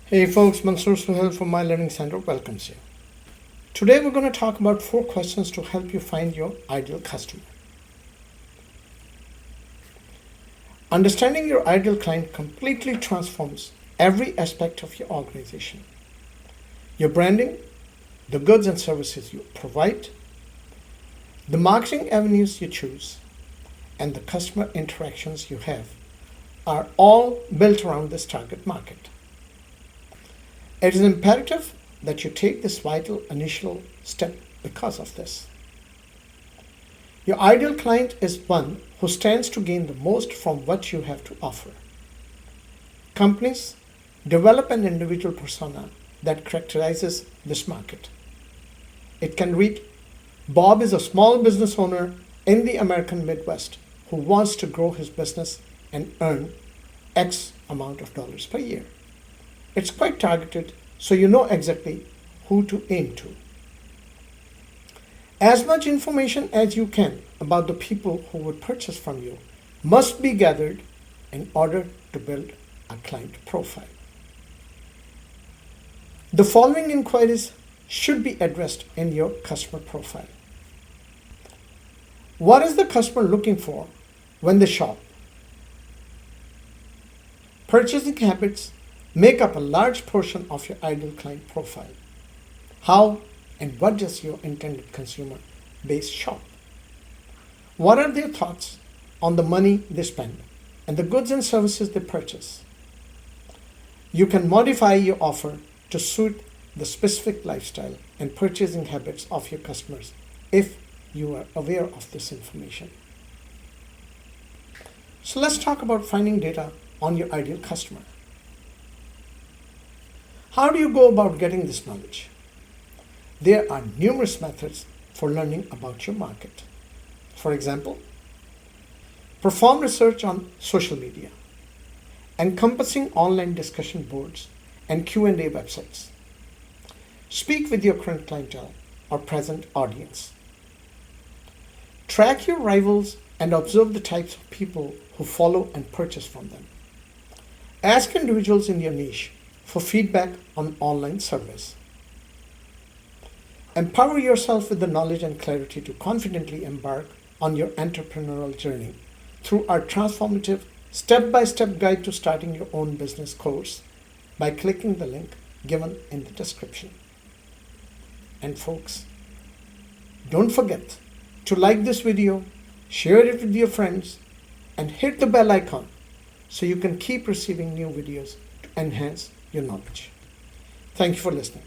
Hey folks, Mansoor Suhail from My Learning Center welcomes you. Today we're going to talk about 4 questions to help you find your ideal customer. Understanding your ideal client completely transforms every aspect of your organization. Your branding, the goods and services you provide, the marketing avenues you choose, and the customer interactions you have are all built around this target market. It is imperative that you take this vital initial step because of this. Your ideal client is one who stands to gain the most from what you have to offer. Companies develop an individual persona that characterizes this market. It can read, Bob is a small business owner in the American Midwest who wants to grow his business and earn X amount of dollars per year. It's quite targeted, so you know exactly who to aim to. As much information as you can about the people who would purchase from you must be gathered in order to build a client profile. The following inquiries should be addressed in your customer profile. What is the customer looking for when they shop? Purchasing habits make up a large portion of your ideal client profile. How and what does your intended consumer base shop? What are their thoughts on the money they spend and the goods and services they purchase? You can modify your offer to suit the specific lifestyle and purchasing habits of your customers if you are aware of this information. So let's talk about finding data on your ideal customer. How do you go about getting this knowledge? There are numerous methods for learning about your market. For example, perform research on social media, encompassing online discussion boards and Q&A websites. Speak with your current clientele or present audience. Track your rivals and observe the types of people who follow and purchase from them. Ask individuals in your niche for feedback on online surveys. Empower yourself with the knowledge and clarity to confidently embark on your entrepreneurial journey through our transformative step-by-step guide to starting your own business course by clicking the link given in the description. And folks, don't forget to like this video, share it with your friends, and hit the bell icon so you can keep receiving new videos to enhance your knowledge. Thank you for listening.